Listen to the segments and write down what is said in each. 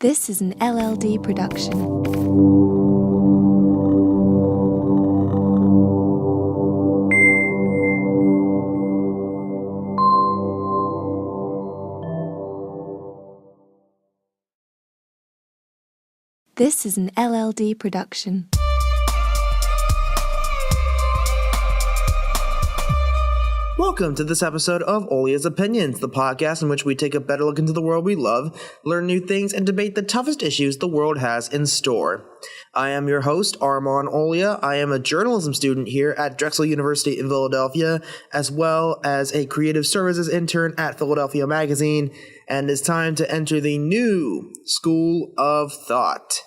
This is an LLD production. This is an LLD production. Welcome to this episode of Owlia's Opinions, the podcast in which we take a better look into the world we love, learn new things, and debate the toughest issues the world has in store. I am your host, Armon Owlia. I am a journalism student here at Drexel University in Philadelphia, as well as a creative services intern at Philadelphia Magazine, and it's time to enter the new School of Thought.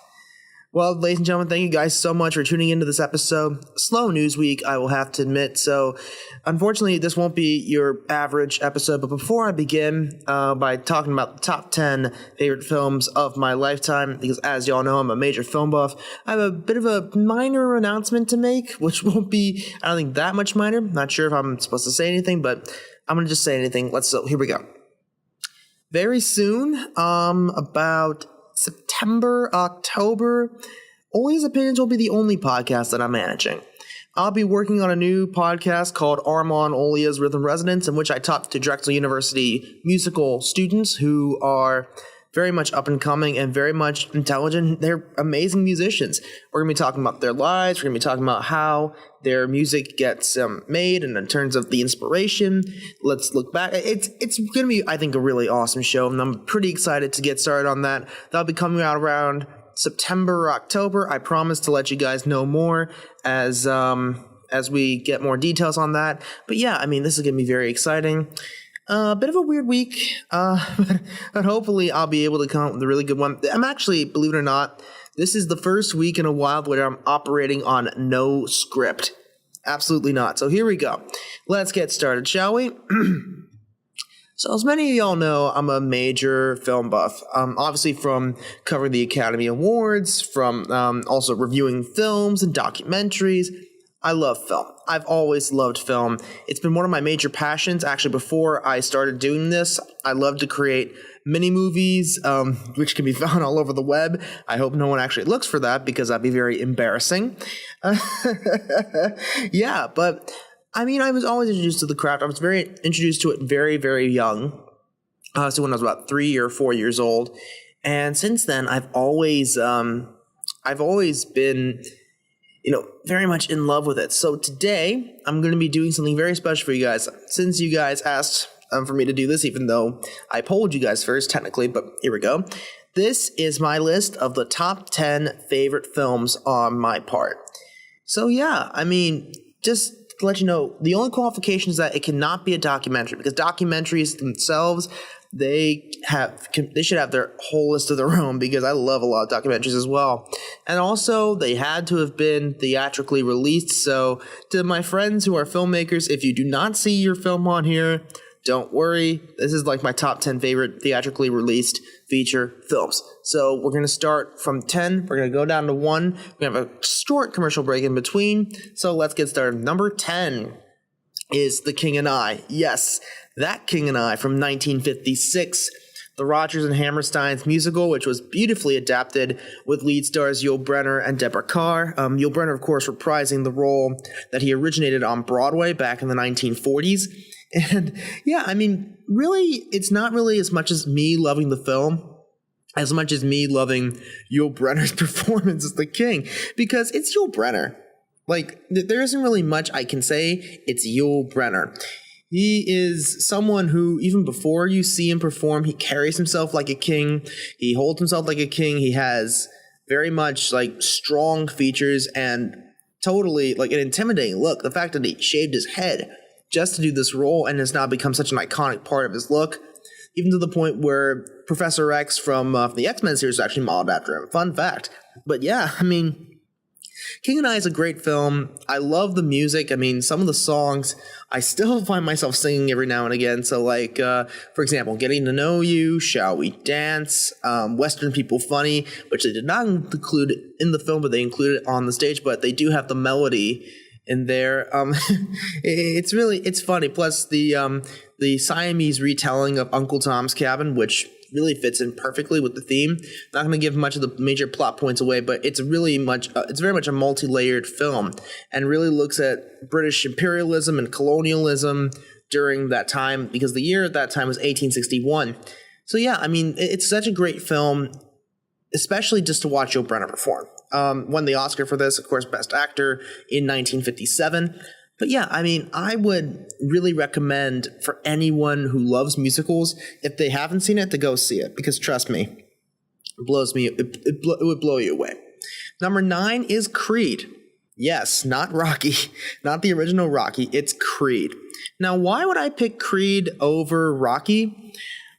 Well, ladies and gentlemen, thank you guys so much for tuning into this episode. Slow news week, I will have to admit, so unfortunately this won't be your average episode, but before I begin by talking about the top 10 favorite films of my lifetime, because as y'all know, I'm a major film buff, I have a bit of a minor announcement to make, which won't be, I don't think, that much minor. Not sure if I'm supposed to say anything, but I'm going to just say anything. Here we go. Very soon, about September, October, Owlia's Opinions will be the only podcast that I'm managing. I'll be working on a new podcast called Armon, Owlia's Rhythm Resonance, in which I talk to Drexel University musical students who are very much up and coming and very much intelligent. They're amazing musicians. We're going to be talking about their lives. We're going to be talking about how their music gets made and in terms of the inspiration. Let's look back. It's going to be, I think, a really awesome show, and I'm pretty excited to get started on that. That'll be coming out around September or October. I promise to let you guys know more as we get more details on that. But yeah, I mean, this is going to be very exciting. Bit of a weird week, but hopefully I'll be able to come up with a really good one. I'm actually, believe it or not, this is the first week in a while where I'm operating on no script. Absolutely not. So here we go. Let's get started, shall we? So as many of y'all know, I'm a major film buff. Obviously from covering the Academy Awards, from also reviewing films and documentaries. I love film. I've always loved film. It's been one of my major passions. Actually, before I started doing this, I love to create mini movies, which can be found all over the web. I hope no one actually looks for that because that'd be very embarrassing. Yeah, but I mean, I was always introduced to the craft. I was introduced to it very, very young. So when I was about 3 or 4 years old. And since then, I've always been, very much in love with it. So today, I'm going to be doing something very special for you guys. Since you guys asked for me to do this, even though I polled you guys first, technically, but here we go. This is my list of the top 10 favorite films on my part. So yeah, I mean, just to let you know, the only qualification is that it cannot be a documentary, because documentaries themselves, they should have their whole list of their own, because I love a lot of documentaries as well. And also, they had to have been theatrically released. So to my friends who are filmmakers, if you do not see your film on here, don't worry. This is like my top 10 favorite theatrically released feature films. So we're going to start from 10. We're going to go down to 1. We have a short commercial break in between. So let's get started. Number 10 is The King and I. Yes, That King and I from 1956. The Rodgers and Hammerstein's musical, which was beautifully adapted with lead stars Yul Brynner and Deborah Kerr. Yul Brynner, of course, reprising the role that he originated on Broadway back in the 1940s. And yeah, I mean, really, it's not really as much as me loving the film as much as me loving Yul Brynner's performance as the king, because it's Yul Brynner. Like, there isn't really much I can say. It's Yul Brynner. He is someone who, even before you see him perform, he carries himself like a king. He holds himself like a king. He has very much, like, strong features and totally, like, an intimidating look. The fact that he shaved his head just to do this role and has now become such an iconic part of his look, even to the point where Professor X from the X-Men series is actually modeled after him. Fun fact. But yeah, I mean, King and I is a great film. I love the music. I mean, some of the songs I still find myself singing every now and again. So like, for example, Getting to Know You, Shall We Dance, Western People Funny, which they did not include in the film, but they included it on the stage, but they do have the melody in there. It's funny. Plus the Siamese retelling of Uncle Tom's Cabin, which really fits in perfectly with the theme. Not going to give much of the major plot points away, but it's very much a multi-layered film, and really looks at British imperialism and colonialism during that time, because the year at that time was 1861. So yeah, I mean, it's such a great film, especially just to watch Joe Brenner perform. Won the Oscar for this, of course, Best Actor in 1957. But yeah, I mean, I would really recommend for anyone who loves musicals, if they haven't seen it, to go see it, because trust me, it would blow you away. Number 9 is Creed. Yes, not Rocky, not the original Rocky, it's Creed. Now, why would I pick Creed over Rocky?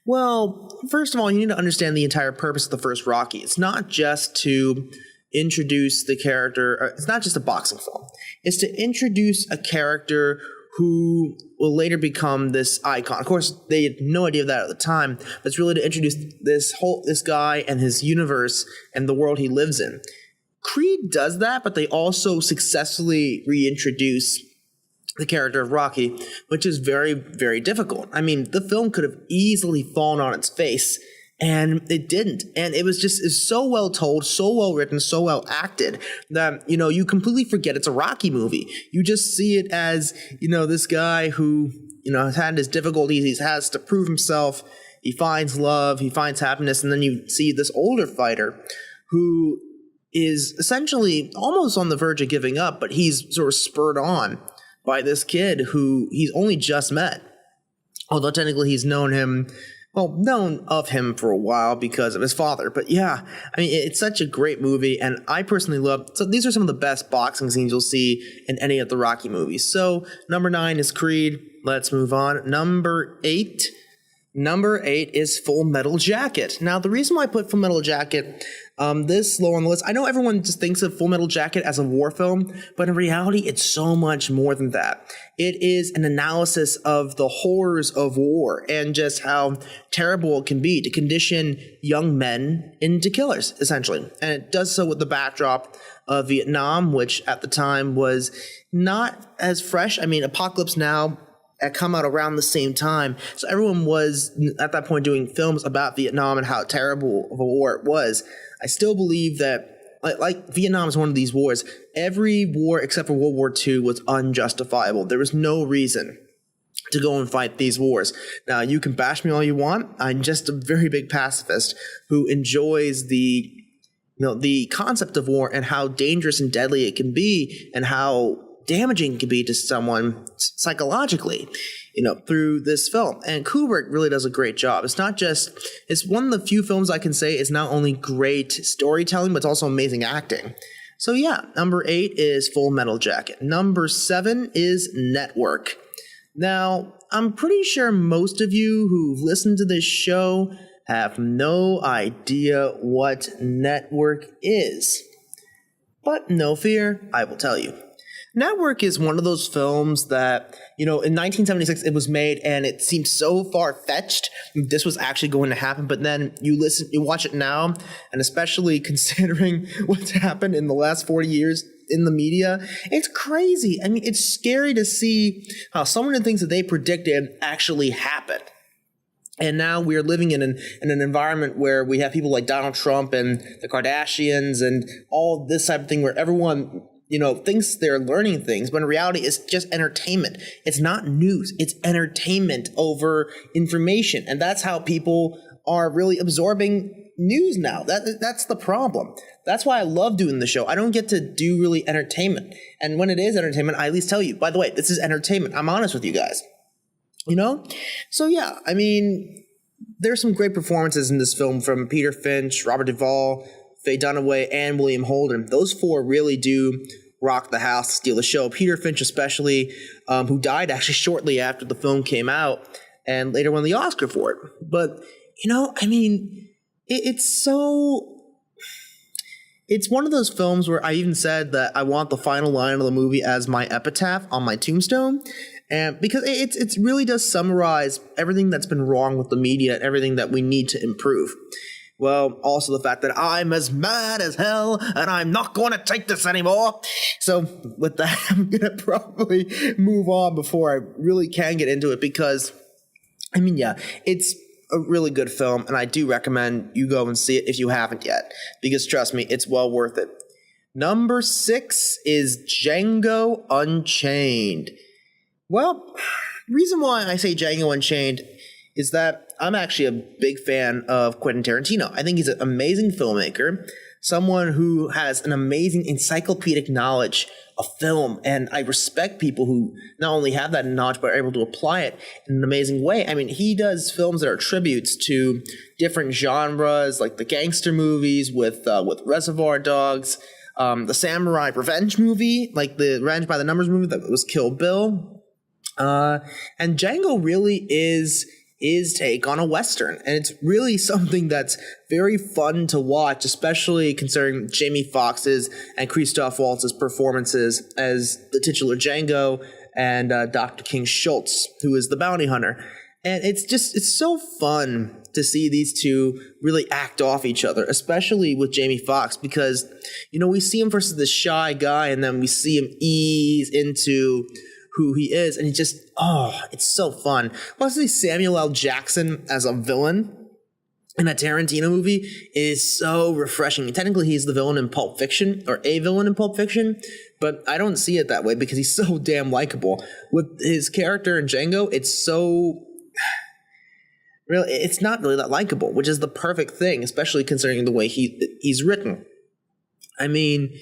Well, first of all, you need to understand the entire purpose of the first Rocky. It's not just to introduce the character, it's not just a boxing film. It's to introduce a character who will later become this icon. Of course, they had no idea of that at the time, but it's really to introduce this guy and his universe and the world he lives in. Creed does that, but they also successfully reintroduce the character of Rocky, which is very, very difficult. I mean, the film could have easily fallen on its face, and it didn't. And it's so well told, so well written, so well acted that, you completely forget it's a Rocky movie. You just see it as, this guy who, has had his difficulties, he has to prove himself, he finds love, he finds happiness, and then you see this older fighter who is essentially almost on the verge of giving up, but he's sort of spurred on by this kid who he's only just met. Although technically he's known of him for a while because of his father. But yeah, I mean, it's such a great movie, and I personally love, so these are some of the best boxing scenes you'll see in any of the Rocky movies. So number 9 is Creed. Let's move on. Number 8 is Full Metal Jacket. Now, the reason why I put Full Metal Jacket this low on the list, I know everyone just thinks of Full Metal Jacket as a war film, but in reality, it's so much more than that. It is an analysis of the horrors of war and just how terrible it can be to condition young men into killers, essentially. And it does so with the backdrop of Vietnam, which at the time was not as fresh. I mean, Apocalypse Now had come out around the same time. So everyone was, at that point, doing films about Vietnam and how terrible of a war it was. I still believe that, like Vietnam is one of these wars, every war except for World War II was unjustifiable. There was no reason to go and fight these wars. Now, you can bash me all you want. I'm just a very big pacifist who enjoys the concept of war and how dangerous and deadly it can be and how damaging it can be to someone psychologically, through this film. And Kubrick really does a great job. It's one of the few films I can say is not only great storytelling, but it's also amazing acting. So yeah, number 8 is Full Metal Jacket. Number 7 is Network. Now, I'm pretty sure most of you who've listened to this show have no idea what Network is. But no fear, I will tell you. Network is one of those films that, in 1976 it was made and it seemed so far-fetched this was actually going to happen, but then you watch it now, and especially considering what's happened in the last 40 years in the media, it's crazy. I mean, it's scary to see how some of the things that they predicted actually happened. And now we're living in an environment where we have people like Donald Trump and the Kardashians and all this type of thing where everyone thinks they're learning things, but in reality, it's just entertainment. It's not news. It's entertainment over information. And that's how people are really absorbing news now. That's the problem. That's why I love doing the show. I don't get to do really entertainment. And when it is entertainment, I at least tell you, by the way, this is entertainment. I'm honest with you guys. So yeah, I mean, there's some great performances in this film from Peter Finch, Robert Duvall, Faye Dunaway, and William Holden. Those 4 really do rock the house, steal the show. Peter Finch especially, who died actually shortly after the film came out and later won the Oscar for it. But, I mean, it's one of those films where I even said that I want the final line of the movie as my epitaph on my tombstone. And because it really does summarize everything that's been wrong with the media and everything that we need to improve. Well, also the fact that I'm as mad as hell and I'm not going to take this anymore. So with that, I'm going to probably move on before I really can get into it because, I mean, yeah, it's a really good film, and I do recommend you go and see it if you haven't yet, because trust me, it's well worth it. Number 6 is Django Unchained. Well, reason why I say Django Unchained is that I'm actually a big fan of Quentin Tarantino. I think he's an amazing filmmaker, someone who has an amazing encyclopedic knowledge of film, and I respect people who not only have that knowledge but are able to apply it in an amazing way. I mean, he does films that are tributes to different genres, like the gangster movies with Reservoir Dogs, the samurai revenge movie, like the Revenge by the Numbers movie that was Kill Bill, and Django really is his take on a Western. And it's really something that's very fun to watch, especially considering Jamie Foxx's and Christoph Waltz's performances as the titular Django and Dr. King Schultz, who is the bounty hunter. And it's so fun to see these two really act off each other, especially with Jamie Foxx, because, we see him versus this shy guy, and then we see him ease into who he is, and it's so fun. Plus, Samuel L. Jackson as a villain in a Tarantino movie is so refreshing. Technically, he's the villain in Pulp Fiction, or a villain in Pulp Fiction, but I don't see it that way because he's so damn likable. With his character in Django, it's not really that likable, which is the perfect thing, especially considering the way he's written. I mean,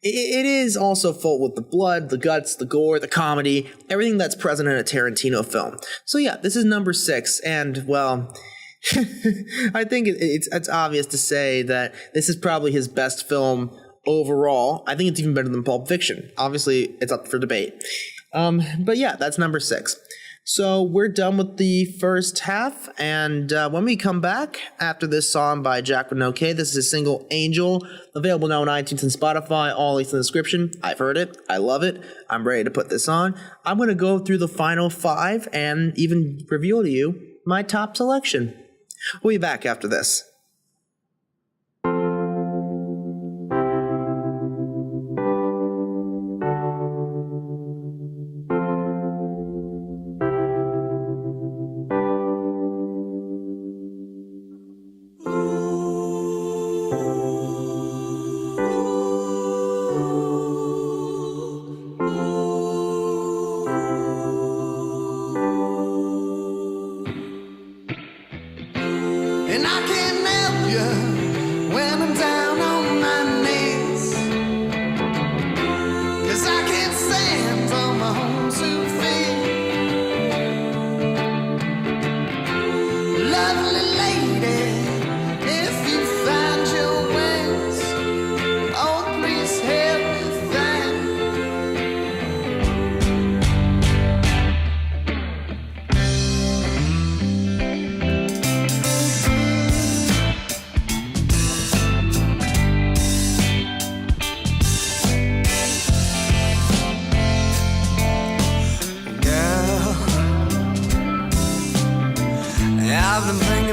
it is also full with the blood, the guts, the gore, the comedy, everything that's present in a Tarantino film. So yeah, this is number 6, and well, I think it's obvious to say that this is probably his best film overall. I think it's even better than Pulp Fiction. Obviously, it's up for debate. But yeah, that's number 6. So we're done with the first half, and when we come back after this song by Jack with No K, this is a single, Angel, available now on iTunes and Spotify, all links in the description. I've heard it, I love it, I'm ready to put this on. I'm going to go through the final 5 and even reveal to you my top selection. We'll be back after this.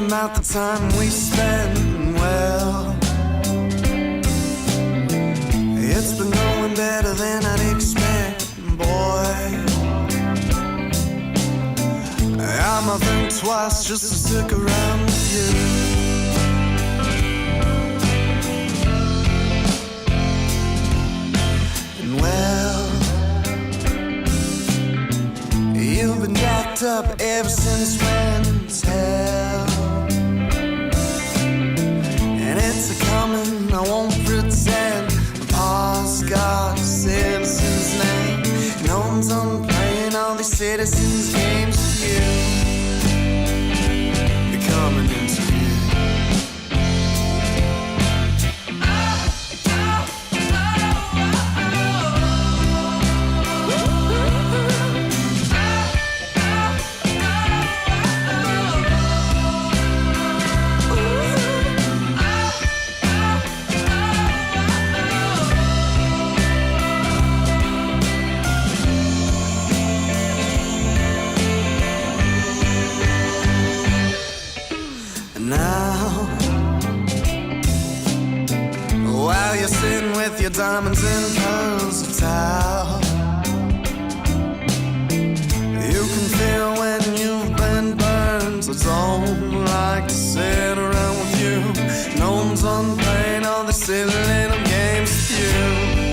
About the time we spend, well, it's been going better than I'd expect, boy. I'ma think twice just to stick around with you. And well, you've been jacked up ever since Wednesday. It's a coming, I won't pretend. Pause God's citizen's name. No one's on playing all these citizens' games for you. They're coming into you. With your diamonds and pearls of towel, you can feel when you've been burned. So was all like to sit around with you. No one's on playing all the silly little games with you.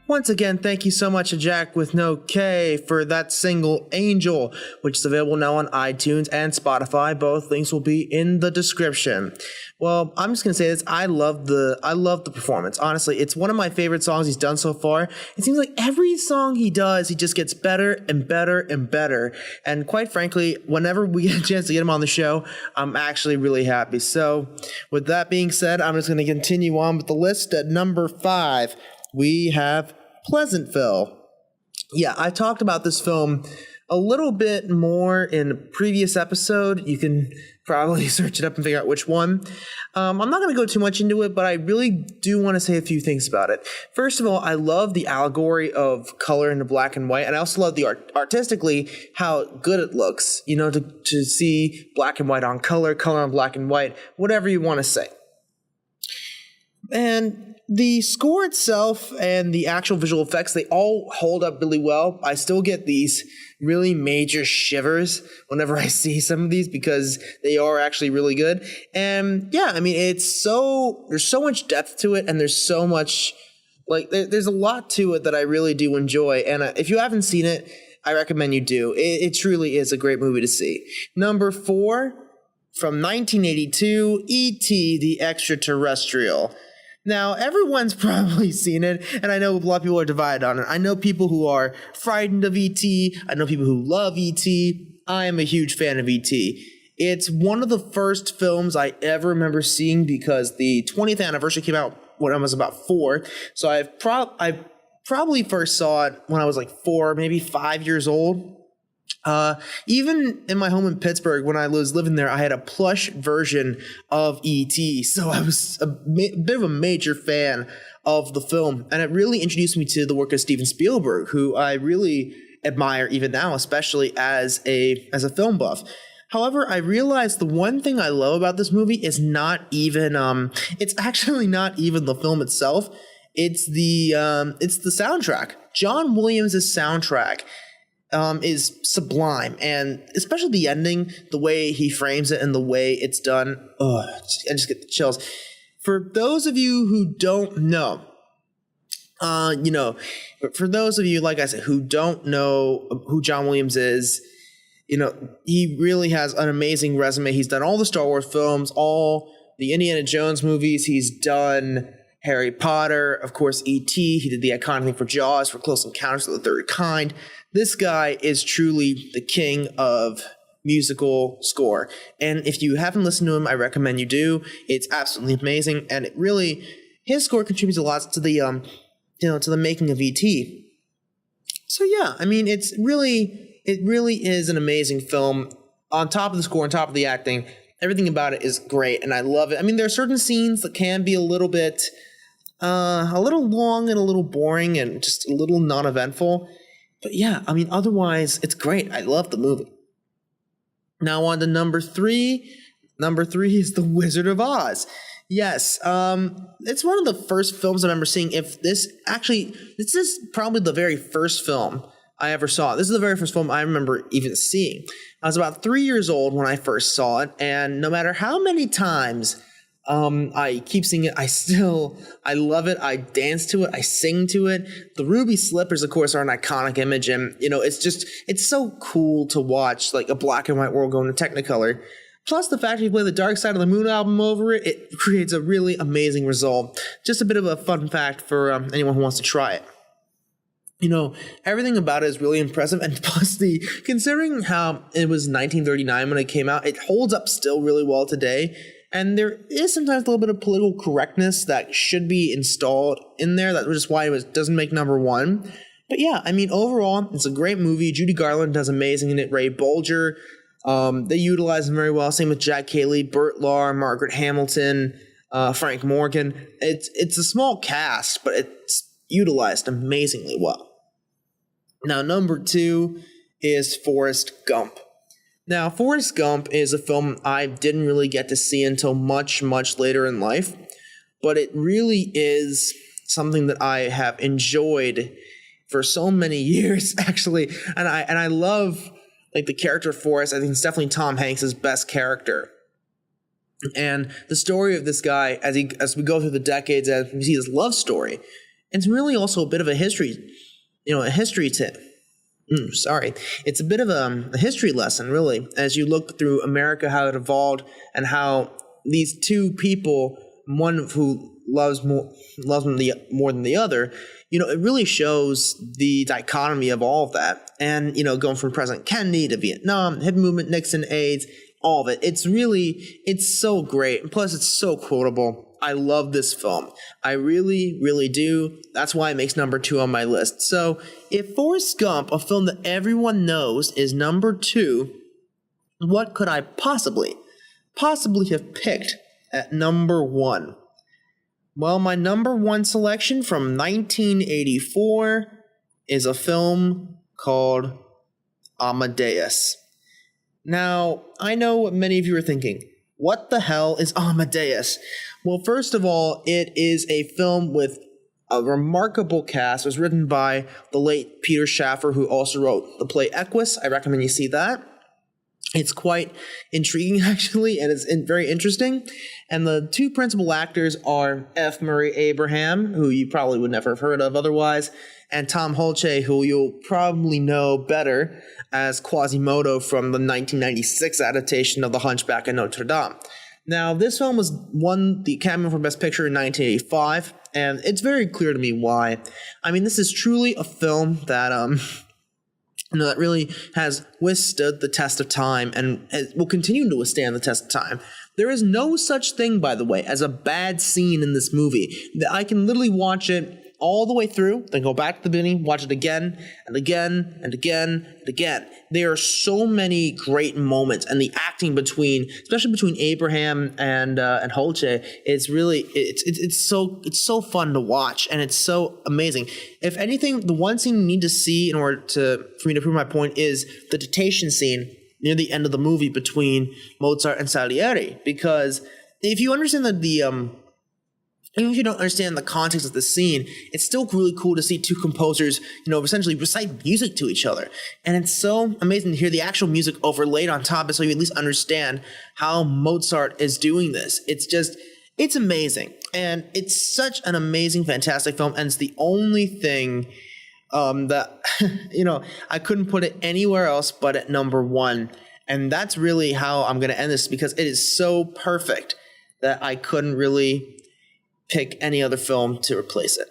Once again, thank you so much to Jack with no K for that single Angel, which is available now on iTunes and Spotify. Both links will be in the description. Well, I'm just gonna say this. I love the performance. Honestly, it's one of my favorite songs he's done so far. It seems like every song he does, he just gets better and better and better. And quite frankly, whenever we get a chance to get him on the show, I'm actually really happy. So with that being said, I'm just gonna continue on with the list. At number 5, we have Pleasantville. Yeah, I talked about this film a little bit more in a previous episode. You can probably search it up and figure out which one. I'm not going to go too much into it, but I really do want to say a few things about it. First of all, I love the allegory of color into black and white, and I also love the artistically how good it looks, you know, to see black and white on color, color on black and white, whatever you want to say. And the score itself and the actual visual effects, they all hold up really well. I still get these really major shivers whenever I see some of these because they are actually really good. And yeah, I mean, there's so much depth to it, and there's so much, like, there's a lot to it that I really do enjoy. And if you haven't seen it, I recommend you do. It truly is a great movie to see. Number 4, from 1982, E.T. the Extraterrestrial. Now, everyone's probably seen it, and I know a lot of people are divided on it. I know people who are frightened of E.T. I know people who love E.T. I am a huge fan of E.T. It's one of the first films I ever remember seeing because the 20th anniversary came out when I was about 4. So I probably first saw it when I was like 4, maybe 5 years old. Even in my home in Pittsburgh, when I was living there, I had a plush version of E.T., so I was a bit of a major fan of the film, and it really introduced me to the work of Steven Spielberg, who I really admire even now, especially as a film buff. However, I realized the one thing I love about this movie is not even it's actually not even the film itself. It's the soundtrack. John Williams' soundtrack is sublime, and especially the ending, the way he frames it and the way it's done. I just get the chills. For those of you who don't know, But for those of you, like I said, who don't know who John Williams is, he really has an amazing resume. He's done all the Star Wars films, all the Indiana Jones movies. He's done Harry Potter, of course, E.T. He did the iconic thing for Jaws, for Close Encounters of the Third Kind. This guy is truly the king of musical score. And if you haven't listened to him, I recommend you do. It's absolutely amazing. And his score contributes a lot to the, to the making of E.T. So yeah, I mean, it really is an amazing film. On top of the score, on top of the acting, everything about it is great, and I love it. I mean, there are certain scenes that can be a little long and a little boring and just a little non-eventful. But yeah, I mean, otherwise, it's great. I love the movie. Now on to number 3. Number 3 is The Wizard of Oz. Yes, it's one of the first films I remember seeing. This is probably the very first film I ever saw. This is the very first film I remember even seeing. I was about 3 years old when I first saw it, and no matter how many times I keep seeing it, I love it. I dance to it. I sing to it. The ruby slippers, of course, are an iconic image, and it's so cool to watch like a black and white world go into Technicolor. Plus, the fact that you play the Dark Side of the Moon album over it, it creates a really amazing result. Just a bit of a fun fact for anyone who wants to try it. Everything about it is really impressive, and plus considering how it was 1939 when it came out, it holds up still really well today, and there is sometimes a little bit of political correctness that should be installed in there, that's just why it doesn't make number 1. But yeah, I mean, overall, it's a great movie. Judy Garland does amazing in it, Ray Bolger, they utilize him very well, same with Jack Haley, Burt Lahr, Margaret Hamilton, Frank Morgan. It's a small cast, but it's utilized amazingly well. Now, number 2 is Forrest Gump. Now, Forrest Gump is a film I didn't really get to see until much, much later in life, but it really is something that I have enjoyed for so many years, actually, and I love the character Forrest. I think it's definitely Tom Hanks' best character. And the story of this guy, as we go through the decades, as we see his love story, it's really also a bit of a history, It's a bit of a history lesson, really, as you look through America, how it evolved, and how these two people, one who loves more than the other, it really shows the dichotomy of all of that. And, going from President Kennedy to Vietnam, hippie movement, Nixon, AIDS, all of it. It's so great. And plus, it's so quotable. I love this film. I really, really do. That's why it makes number 2 on my list. So if Forrest Gump, a film that everyone knows, is number 2, what could I possibly have picked at number 1? Well, my number 1 selection from 1984 is a film called Amadeus. Now, I know what many of you are thinking. What the hell is Amadeus? Well, first of all, it is a film with a remarkable cast. It was written by the late Peter Shaffer, who also wrote the play Equus. I recommend you see that. It's quite intriguing, actually, and it's very interesting. And the 2 principal actors are F. Murray Abraham, who you probably would never have heard of otherwise, and Tom Hulce, who you'll probably know better as Quasimodo from the 1996 adaptation of The Hunchback of Notre Dame. Now, this film won the Academy for Best Picture in 1985, and it's very clear to me why. I mean, this is truly a film that that really has withstood the test of time and will continue to withstand the test of time. There is no such thing, by the way, as a bad scene in this movie. I can literally watch it all the way through, then go back to the beginning, watch it again and again and again and again. There are so many great moments, and the acting especially between Abraham and Holce, it's so fun to watch, and it's so amazing. If anything, the one scene you need to see in order for me to prove my point is the dictation scene near the end of the movie between Mozart and Salieri, because if you understand even if you don't understand the context of the scene, it's still really cool to see 2 composers, essentially recite music to each other. And it's so amazing to hear the actual music overlaid on top of it, so you at least understand how Mozart is doing this. It's amazing, and it's such an amazing, fantastic film, and it's the only thing that, I couldn't put it anywhere else but at number one. And that's really how I'm going to end this, because it is so perfect that I couldn't really pick any other film to replace it.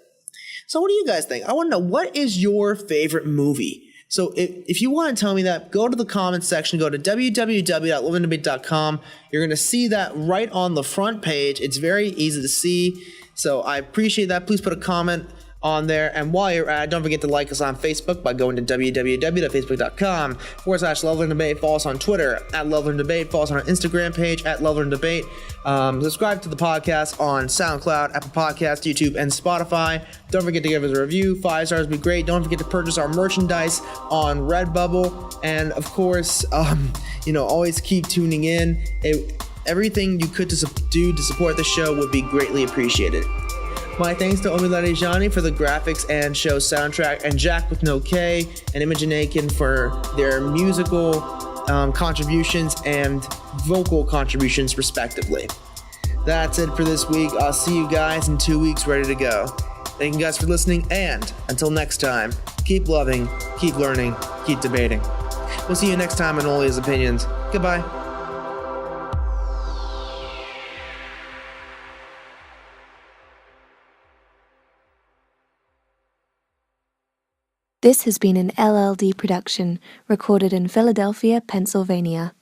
So what do you guys think? I want to know, what is your favorite movie? So if you want to tell me that, go to the comments section, go to www.liveanddebate.com. You're going to see that right on the front page. It's very easy to see. So I appreciate that. Please put a comment on there. And while you're at it, don't forget to like us on Facebook by going to www.facebook.com/LoveLearnDebate. Follow us on Twitter @LoveLearnDebate. Follow us on our Instagram page @LoveLearnDebate. Subscribe to the podcast on SoundCloud, Apple Podcasts, YouTube, and Spotify. Don't forget to give us a review. 5 stars would be great. Don't forget to purchase our merchandise on Redbubble. And of course, always keep tuning in. Everything you could do to support the show would be greatly appreciated. My thanks to Owlia for the graphics and show soundtrack, and Jack with no K and Imogen Aiken for their musical contributions and vocal contributions, respectively. That's it for this week. I'll see you guys in 2 weeks, ready to go. Thank you guys for listening, and until next time, keep loving, keep learning, keep debating. We'll see you next time on Owlia's Opinions. Goodbye. This has been an LLD production, recorded in Philadelphia, Pennsylvania.